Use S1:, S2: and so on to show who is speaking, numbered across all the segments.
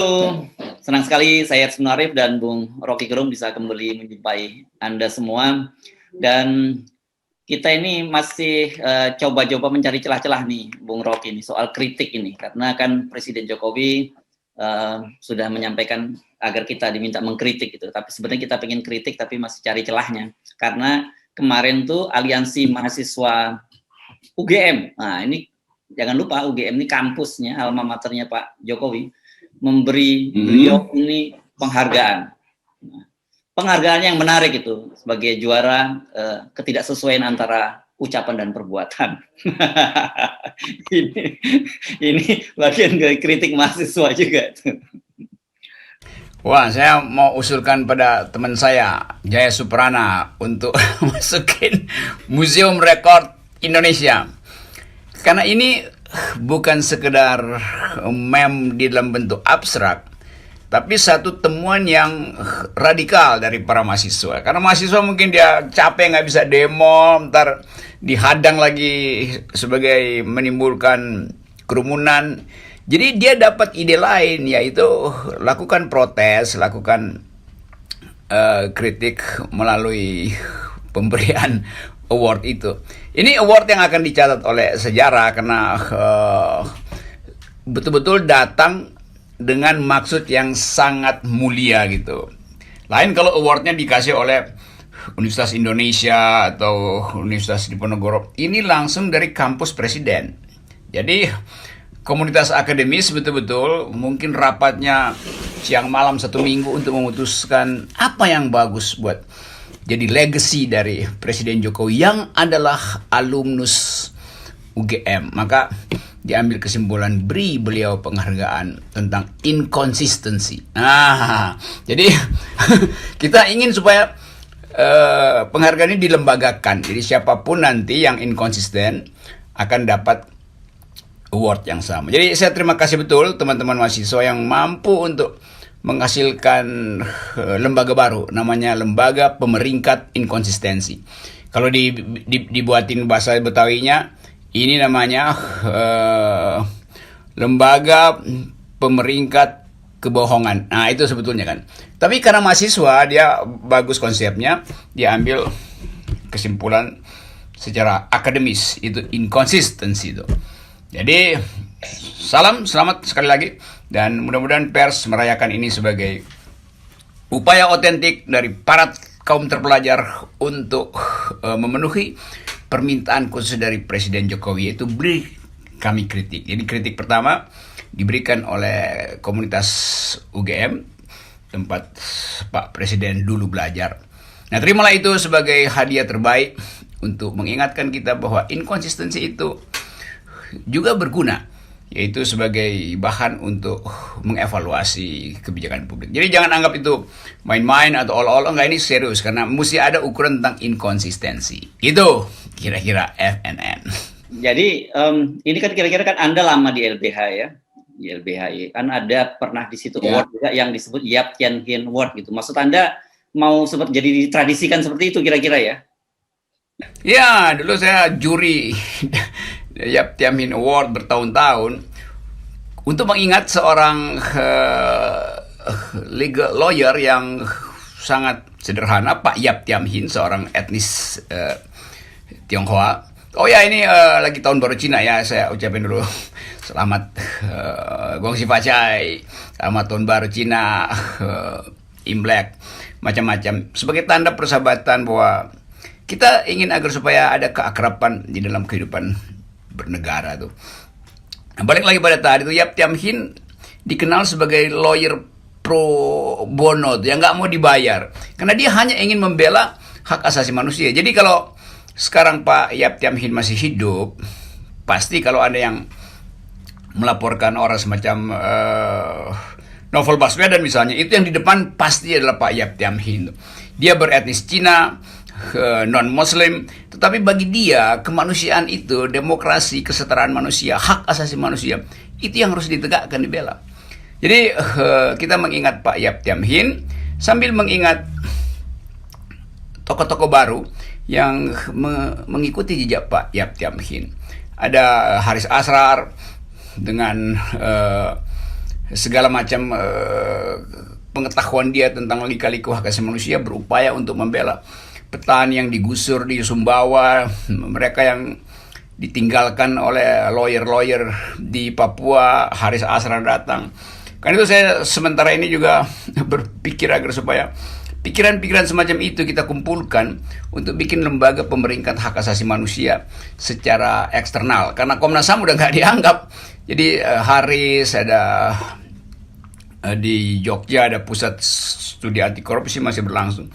S1: Halo, senang sekali saya Yasmin Arif dan Bung Rocky Gerung bisa kembali menjumpai Anda semua. Dan kita ini masih coba-coba mencari celah-celah nih, Bung Rocky, nih, soal kritik ini. Karena kan Presiden Jokowi sudah menyampaikan agar kita diminta mengkritik gitu. Tapi sebenarnya kita pengen kritik tapi masih cari celahnya. Karena kemarin tuh Aliansi Mahasiswa UGM, nah ini jangan lupa UGM ini kampusnya, alma maternya Pak Jokowi, memberi beliau ini penghargaan. Penghargaan yang menarik itu sebagai juara ketidaksesuaian antara ucapan dan perbuatan. ini bagian dari kritik mahasiswa juga.
S2: Wah, saya mau usulkan pada teman saya, Jaya Suprana, untuk masukin Museum Rekor Indonesia. Karena ini bukan sekedar meme di dalam bentuk abstrak, tapi satu temuan yang radikal dari para mahasiswa. Karena mahasiswa mungkin dia capek nggak bisa demo, ntar dihadang lagi sebagai menimbulkan kerumunan. Jadi dia dapat ide lain, yaitu lakukan protes, lakukan kritik melalui pemberian award itu. Ini award yang akan dicatat oleh sejarah karena betul-betul datang dengan maksud yang sangat mulia gitu. Lain kalau awardnya dikasih oleh Universitas Indonesia atau Universitas Diponegoro, ini langsung dari kampus presiden. Jadi komunitas akademis betul-betul mungkin rapatnya siang malam 1 minggu untuk memutuskan apa yang bagus buat jadi legacy dari Presiden Jokowi yang adalah alumnus UGM. Maka diambil kesimpulan, beri beliau penghargaan tentang inconsistency. Jadi kita ingin supaya penghargaan ini dilembagakan. Jadi siapapun nanti yang inkonsisten akan dapat award yang sama. Jadi saya terima kasih betul teman-teman mahasiswa yang mampu untuk menghasilkan lembaga baru, namanya Lembaga Pemeringkat Inkonsistensi. Kalau dibuatin bahasa Betawinya, ini namanya Lembaga Pemeringkat Kebohongan. Nah, itu sebetulnya kan. Tapi karena mahasiswa, dia bagus konsepnya, dia ambil kesimpulan secara akademis, itu inkonsistensi itu. Jadi selamat sekali lagi, dan mudah-mudahan pers merayakan ini sebagai upaya otentik dari para kaum terpelajar untuk memenuhi permintaan khusus dari Presiden Jokowi, yaitu beri kami kritik. Jadi kritik pertama diberikan oleh komunitas UGM, tempat Pak Presiden dulu belajar. Nah, terimalah itu sebagai hadiah terbaik untuk mengingatkan kita bahwa inkonsistensi itu juga berguna, yaitu sebagai bahan untuk mengevaluasi kebijakan publik. Jadi jangan anggap itu main-main atau all-all, enggak, ini serius karena mesti ada ukuran tentang inkonsistensi. Itu kira-kira FNN.
S1: Jadi ini kan kira-kira kan Anda lama di LBH ya, di LBHI kan ada pernah di situ award juga yang disebut Yap Tian Hin Award gitu. Maksud Anda mau seperti jadi ditradisikan seperti itu kira-kira ya?
S2: Ya, dulu saya juri Yap Tian Hin Award bertahun-tahun untuk mengingat seorang legal lawyer yang sangat sederhana, Pak Yap Tian Hin, seorang etnis Tionghoa. Oh ya, ini lagi tahun baru Cina ya, saya ucapin dulu selamat Gong Xi Fa Cai, selamat tahun baru Cina, Imlek, macam-macam, sebagai tanda persahabatan bahwa kita ingin agar supaya ada keakraban di dalam kehidupan bernegara tuh. Nah, balik lagi pada tadi tuh, Yap Tian Hin dikenal sebagai lawyer pro bono tuh, yang nggak mau dibayar karena dia hanya ingin membela hak asasi manusia. Jadi kalau sekarang Pak Yap Tian Hin masih hidup, pasti kalau ada yang melaporkan orang semacam Novel Baswedan misalnya, itu yang di depan pasti adalah Pak Yap Tian Hin. Dia beretnis Cina, non-Muslim, tetapi bagi dia kemanusiaan itu, demokrasi, kesetaraan manusia, hak asasi manusia, itu yang harus ditegakkan, dibela. Jadi kita mengingat Pak Yap Tian Hin sambil mengingat tokoh-tokoh baru yang mengikuti jejak Pak Yap Tian Hin. Ada Haris Asrar dengan segala macam pengetahuan dia tentang lika-liku hak asasi manusia, berupaya untuk membela petani yang digusur di Sumbawa, mereka yang ditinggalkan oleh lawyer-lawyer di Papua. Haris Azhar datang. Karena itu saya sementara ini juga berpikir agar supaya pikiran-pikiran semacam itu kita kumpulkan untuk bikin lembaga pemeringkat hak asasi manusia secara eksternal. Karena Komnas HAM udah nggak dianggap. Jadi Haris, ada di Jogja ada pusat studi anti korupsi masih berlangsung.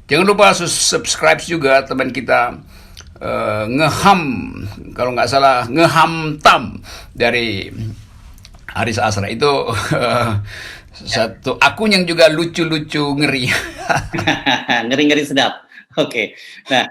S2: Jangan lupa subscribe juga teman kita Ngeham, kalau nggak salah Ngeham Tam dari Haris Azhar itu satu akun yang juga lucu-lucu ngeri.
S1: Ngeri-ngeri sedap. Oke. Nah,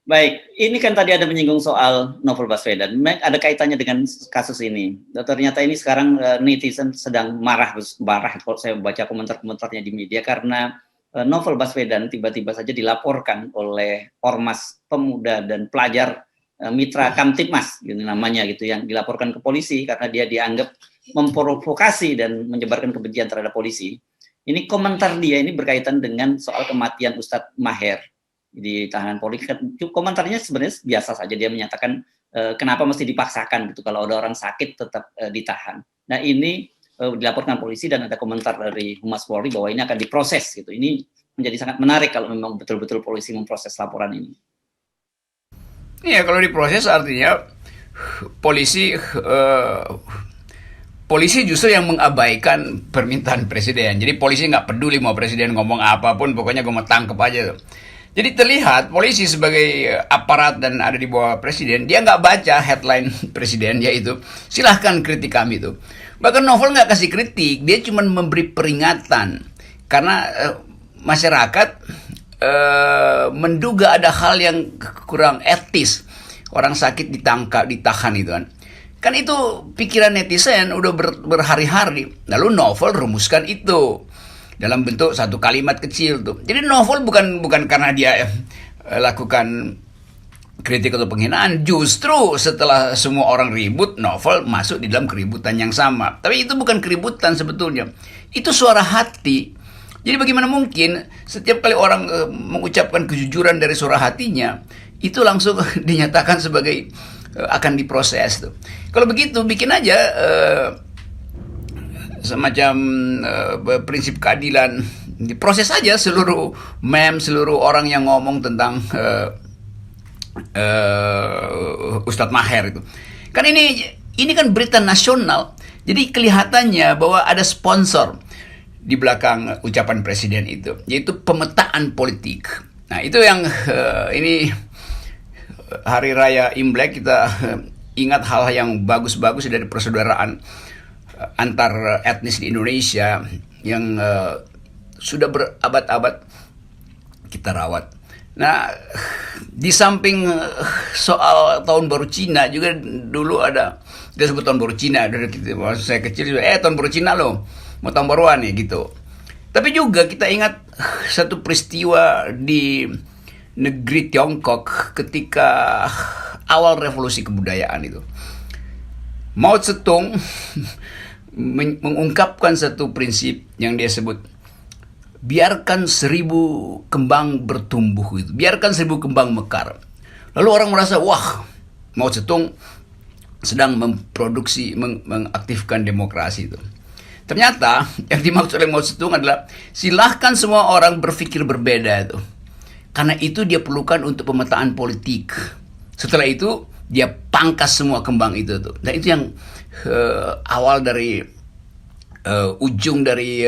S1: baik, ini kan tadi ada menyinggung soal Novel Baswedan. Ada kaitannya dengan kasus ini. Ternyata ini sekarang netizen sedang marah kalau saya baca komentar-komentarnya di media karena Novel Baswedan tiba-tiba saja dilaporkan oleh ormas pemuda dan pelajar mitra Kamtibmas gitu namanya gitu, yang dilaporkan ke polisi karena dia dianggap memprovokasi dan menyebarkan kebencian terhadap polisi. Ini komentar dia ini berkaitan dengan soal kematian Ustadz Maher di tahanan polisi. Komentarnya sebenarnya biasa saja, dia menyatakan kenapa mesti dipaksakan gitu, kalau ada orang sakit tetap ditahan. Nah ini dilaporkan polisi dan ada komentar dari Humas Polri bahwa ini akan diproses gitu. Ini menjadi sangat menarik kalau memang betul-betul polisi memproses laporan ini.
S2: Iya, kalau diproses artinya polisi polisi justru yang mengabaikan permintaan presiden. Jadi polisi nggak peduli mau presiden ngomong apapun, pokoknya gue mau tangkep aja. Jadi terlihat polisi sebagai aparat dan ada di bawah presiden, dia nggak baca headline presiden, yaitu silahkan kritik kami itu. Bahkan Novel nggak kasih kritik, dia cuma memberi peringatan karena masyarakat menduga ada hal yang kurang etis, orang sakit ditahan itu kan. Kan itu pikiran netizen udah berhari-hari. Lalu Novel rumuskan itu dalam bentuk satu kalimat kecil tuh. Jadi Novel bukan karena dia lakukan kritik atau penghinaan, justru setelah semua orang ribut, Novel masuk di dalam keributan yang sama. Tapi itu bukan keributan sebetulnya, itu suara hati. Jadi bagaimana mungkin setiap kali orang mengucapkan kejujuran dari suara hatinya, itu langsung dinyatakan sebagai akan diproses tuh. Kalau begitu bikin aja semacam prinsip keadilan, diproses aja seluruh seluruh orang yang ngomong tentang Ustadz Maher itu. Kan ini kan berita nasional, jadi kelihatannya bahwa ada sponsor di belakang ucapan presiden itu, yaitu pemetaan politik. Nah itu yang ini hari raya Imlek kita ingat hal yang bagus-bagus dari persaudaraan antar etnis di Indonesia yang sudah berabad-abad kita rawat. Nah, di samping soal tahun baru Cina juga dulu ada, dia sebut tahun baru Cina dari waktu saya kecil juga, tahun baru Cina loh, mau tahun baruan ya gitu. Tapi juga kita ingat satu peristiwa di negeri Tiongkok ketika awal revolusi kebudayaan itu. Mao Zedong mengungkapkan satu prinsip yang dia sebut, biarkan 1000 kembang bertumbuh itu, biarkan 1000 kembang mekar. Lalu orang merasa, wah, Mao Zedong sedang memproduksi, mengaktifkan demokrasi itu. Ternyata yang dimaksud oleh Mao Zedong adalah silahkan semua orang berpikir berbeda itu, karena itu dia perlukan untuk pemetaan politik. Setelah itu dia pangkas semua kembang itu tuh. Dan itu yang awal dari ujung dari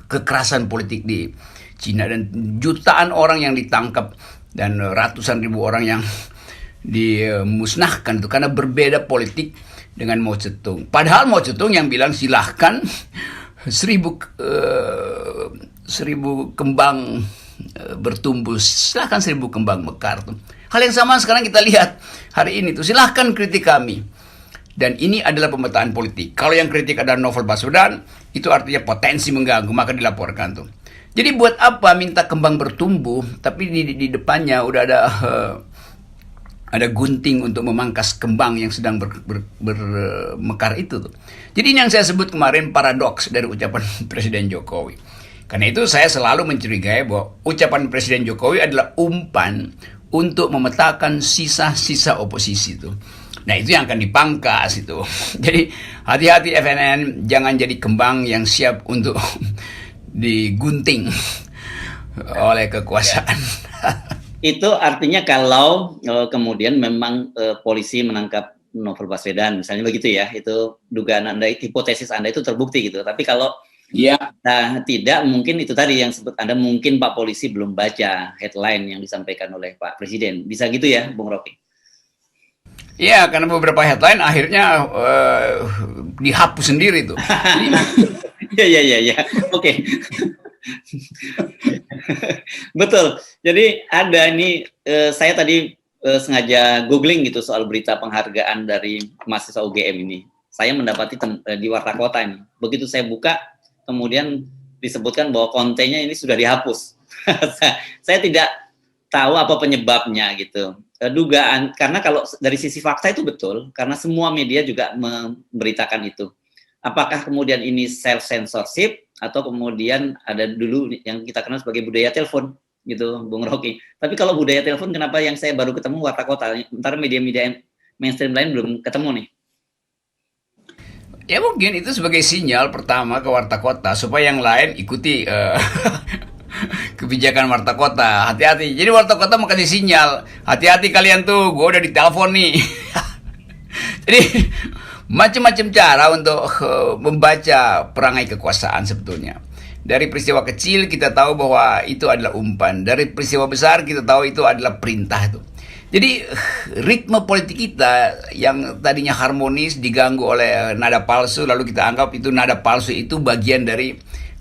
S2: kekerasan politik di Cina, dan jutaan orang yang ditangkap dan ratusan ribu orang yang dimusnahkan itu karena berbeda politik dengan Mao Zedong. Padahal Mao Zedong yang bilang silahkan 1000 kembang bertumbuh, silahkan 1000 kembang mekar tuh. Hal yang sama sekarang kita lihat hari ini tuh, silahkan kritik kami. Dan ini adalah pemetaan politik. Kalau yang kritik ada Novel Baswedan, itu artinya potensi mengganggu, maka dilaporkan tuh. Jadi buat apa minta kembang bertumbuh, tapi di depannya udah ada ada gunting untuk memangkas kembang yang sedang bermekar itu tuh. Jadi ini yang saya sebut kemarin paradoks dari ucapan Presiden Jokowi. Karena itu saya selalu mencurigai bahwa ucapan Presiden Jokowi adalah umpan untuk memetakan sisa-sisa oposisi itu. Nah itu yang akan dipangkas itu. Jadi hati-hati FNN, jangan jadi kembang yang siap untuk digunting oleh kekuasaan.
S1: Itu artinya kalau kemudian memang polisi menangkap Novel Baswedan, misalnya begitu ya, itu dugaan Anda, hipotesis Anda itu terbukti gitu. Tapi kalau tidak, mungkin itu tadi yang sebut Anda, mungkin Pak Polisi belum baca headline yang disampaikan oleh Pak Presiden. Bisa gitu ya, Bung Rocky?
S2: Iya, karena beberapa headline akhirnya dihapus sendiri tuh.
S1: Iya. Oke. Betul. Jadi ada ini, saya tadi sengaja googling gitu soal berita penghargaan dari mahasiswa UGM ini. Saya mendapati di Warta Kota ini. Begitu saya buka, kemudian disebutkan bahwa kontennya ini sudah dihapus. Saya tidak tahu apa penyebabnya gitu. Dugaan, karena kalau dari sisi fakta itu betul, karena semua media juga memberitakan itu. Apakah kemudian ini self censorship atau kemudian ada dulu yang kita kenal sebagai budaya telepon gitu, Bung Rocky. Tapi kalau budaya telepon, kenapa yang saya baru ketemu Warta Kota, sementara media-media mainstream lain belum ketemu nih?
S2: Ya mungkin itu sebagai sinyal pertama ke Warta Kota supaya yang lain ikuti kebijakan Warta Kota. Hati-hati. Jadi Warta Kota mau kasih sinyal, hati-hati kalian tuh, gue udah ditelepon nih. Jadi macam-macam cara untuk membaca perangai kekuasaan sebetulnya. Dari peristiwa kecil kita tahu bahwa itu adalah umpan. Dari peristiwa besar kita tahu itu adalah perintah itu. Jadi ritme politik kita yang tadinya harmonis diganggu oleh nada palsu, lalu kita anggap itu nada palsu itu bagian dari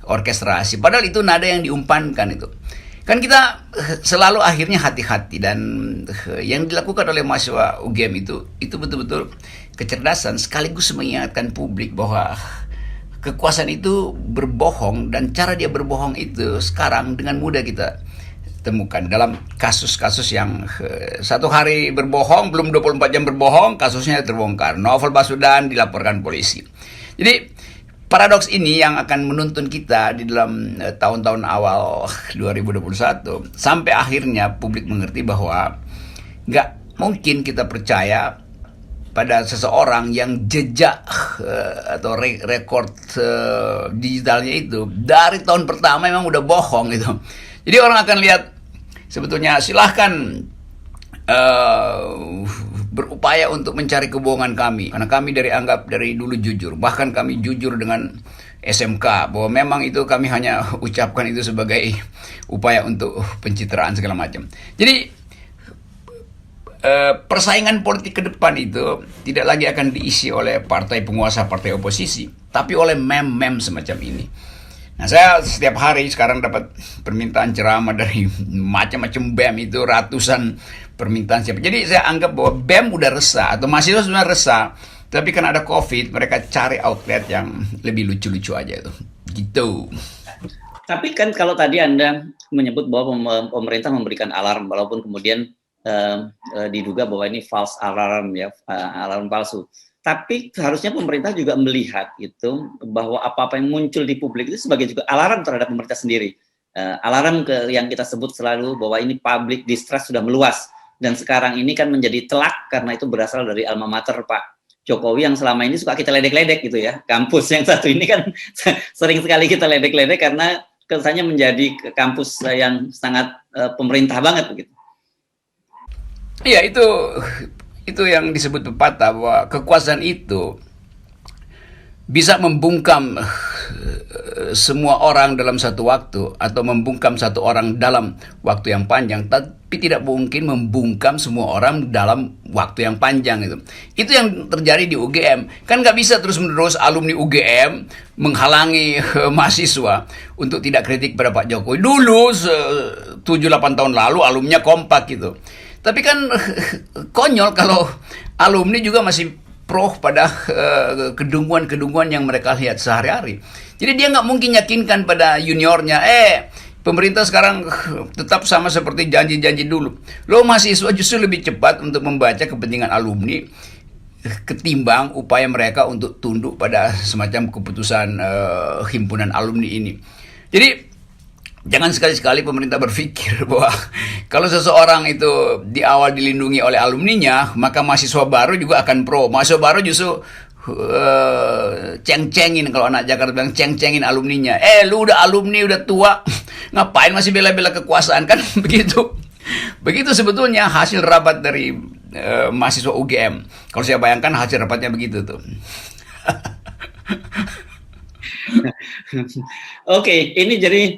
S2: orkestrasi. Padahal itu nada yang diumpankan itu. Kan kita selalu akhirnya hati-hati, dan yang dilakukan oleh mahasiswa UGM itu betul-betul kecerdasan sekaligus mengingatkan publik bahwa kekuasaan itu berbohong, dan cara dia berbohong itu sekarang dengan mudah kita temukan dalam kasus-kasus yang satu hari berbohong, belum 24 jam berbohong, kasusnya terbongkar. Novel Baswedan dilaporkan polisi. Jadi paradoks ini yang akan menuntun kita di dalam tahun-tahun awal 2021 sampai akhirnya publik mengerti bahwa nggak mungkin kita percaya pada seseorang yang jejak atau rekor digitalnya itu dari tahun pertama memang udah bohong gitu. Jadi orang akan lihat sebetulnya silahkan berupaya untuk mencari kebohongan kami, karena kami anggap dari dulu jujur, bahkan kami jujur dengan SMK bahwa memang itu kami hanya ucapkan itu sebagai upaya untuk pencitraan segala macam. Jadi persaingan politik ke depan itu tidak lagi akan diisi oleh partai penguasa, partai oposisi, tapi oleh meme-meme semacam ini. Nah, saya setiap hari sekarang dapat permintaan ceramah dari macam-macam BEM itu, ratusan permintaan siapa. Jadi saya anggap bahwa BEM udah resah, atau mahasiswa sebenarnya resah, tapi karena ada COVID, mereka cari outlet yang lebih lucu-lucu aja itu. Gitu.
S1: Tapi kan kalau tadi Anda menyebut bahwa pemerintah memberikan alarm, walaupun kemudian diduga bahwa ini false alarm ya, alarm palsu. Tapi harusnya pemerintah juga melihat itu bahwa apa-apa yang muncul di publik itu sebagai juga alarm terhadap pemerintah sendiri. Alarm yang kita sebut selalu bahwa ini public distrust sudah meluas, dan sekarang ini kan menjadi telak karena itu berasal dari alma mater Pak Jokowi yang selama ini suka kita ledek-ledek gitu ya. Kampus yang satu ini kan sering sekali kita ledek-ledek karena kesannya menjadi kampus yang sangat pemerintah banget begitu.
S2: Iya, itu yang disebut pepatah bahwa kekuasaan itu bisa membungkam semua orang dalam satu waktu, atau membungkam satu orang dalam waktu yang panjang, tapi tidak mungkin membungkam semua orang dalam waktu yang panjang itu. Itu yang terjadi di UGM. Kan nggak bisa terus-menerus alumni UGM menghalangi mahasiswa untuk tidak kritik pada Pak Jokowi. Dulu 7-8 tahun lalu alumninya kompak gitu. Tapi kan konyol kalau alumni juga masih pro pada kedunguan-kedunguan yang mereka lihat sehari-hari. Jadi dia nggak mungkin yakinkan pada juniornya, pemerintah sekarang tetap sama seperti janji-janji dulu. Lo mahasiswa justru lebih cepat untuk membaca kepentingan alumni ketimbang upaya mereka untuk tunduk pada semacam keputusan himpunan alumni ini. Jadi jangan sekali-sekali pemerintah berpikir bahwa kalau seseorang itu di awal dilindungi oleh alumninya, maka mahasiswa baru juga akan pro. Mahasiswa baru justru ceng-cengin, kalau anak Jakarta bilang ceng-cengin alumninya. Lu udah alumni, udah tua, ngapain masih bela-bela kekuasaan, kan begitu. Begitu sebetulnya hasil rapat dari mahasiswa UGM. Kalau saya bayangkan hasil rapatnya begitu tuh.
S1: Oke, ini jadi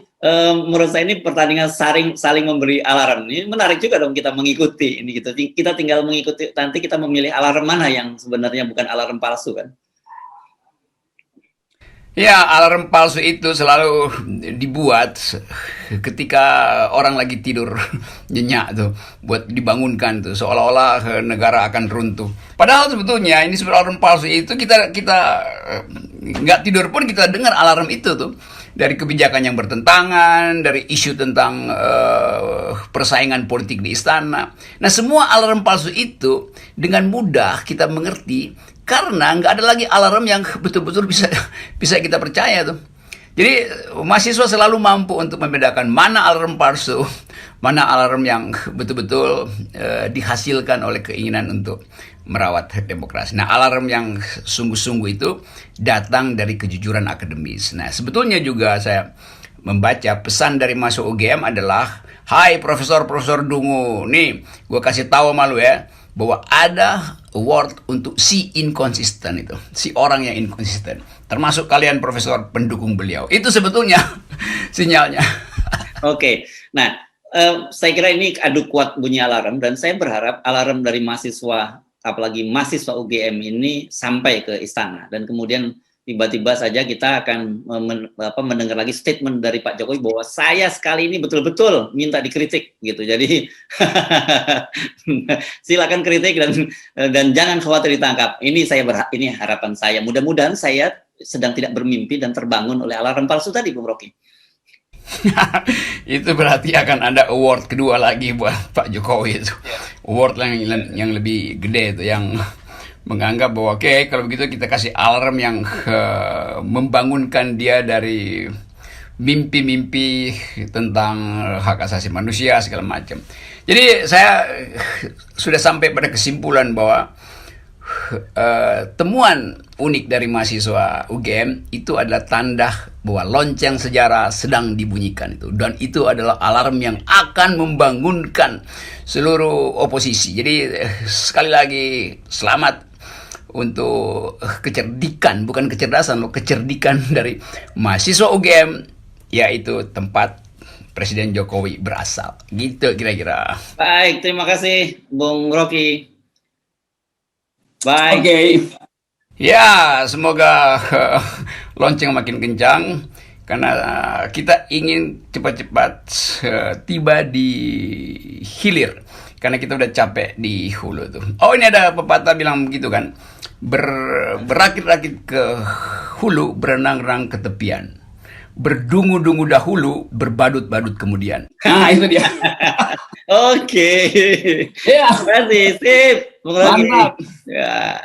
S1: menurut saya ini pertandingan saling memberi alarm. Ini menarik juga dong kita mengikuti ini gitu. Kita tinggal mengikuti, nanti kita memilih alarm mana yang sebenarnya bukan alarm palsu kan.
S2: Ya, alarm palsu itu selalu dibuat ketika orang lagi tidur nyenyak tuh, buat dibangunkan tuh, seolah-olah negara akan runtuh. Padahal sebetulnya ini sebenarnya alarm palsu itu kita nggak tidur pun kita dengar alarm itu tuh, dari kebijakan yang bertentangan, dari isu tentang persaingan politik di istana. Nah, semua alarm palsu itu dengan mudah kita mengerti karena nggak ada lagi alarm yang betul-betul bisa kita percaya tuh. Jadi mahasiswa selalu mampu untuk membedakan mana alarm palsu, mana alarm yang betul-betul dihasilkan oleh keinginan untuk merawat demokrasi. Nah, alarm yang sungguh-sungguh itu datang dari kejujuran akademis. Nah, sebetulnya juga saya membaca pesan dari mahasiswa UGM adalah, hai Profesor Dungu, nih gue kasih tahu sama lu ya, bahwa ada award untuk si inkonsisten itu, si orang yang inkonsisten, termasuk kalian profesor pendukung beliau. Itu sebetulnya sinyalnya.
S1: Oke, nah saya kira ini adu kuat bunyi alarm, dan saya berharap alarm dari mahasiswa, apalagi mahasiswa UGM ini sampai ke istana, dan kemudian tiba-tiba saja kita akan mendengar lagi statement dari Pak Jokowi bahwa saya sekali ini betul-betul minta dikritik gitu. Jadi silakan kritik dan jangan khawatir ditangkap. Ini ini harapan saya. Mudah-mudahan saya sedang tidak bermimpi dan terbangun oleh alarm palsu tadi, Bung Rocky.
S2: Itu berarti akan ada award kedua lagi buat Pak Jokowi itu. Award yang lebih gede itu, yang menganggap bahwa oke, kalau begitu kita kasih alarm yang membangunkan dia dari mimpi-mimpi tentang hak asasi manusia segala macam. Jadi saya sudah sampai pada kesimpulan bahwa temuan unik dari mahasiswa UGM itu adalah tanda bahwa lonceng sejarah sedang dibunyikan itu, dan itu adalah alarm yang akan membangunkan seluruh oposisi. Jadi sekali lagi selamat untuk kecerdikan, bukan kecerdasan loh, kecerdikan dari mahasiswa UGM, yaitu tempat Presiden Jokowi berasal. Gitu kira-kira.
S1: Baik, terima kasih Bung Rocky. Baik.
S2: Oke. Ya, semoga lonceng makin kencang, karena kita ingin cepat-cepat tiba di hilir, karena kita udah capek di hulu tuh. Oh, ini ada pepatah bilang begitu kan, berakit-rakit ke hulu, berenang-renang ke tepian, berdungu-dungu dahulu, berbadut-badut kemudian. Nah, itu dia.
S1: Oke.
S2: Ya.
S1: Terima kasih, sip.
S2: Mantap.
S1: Ya.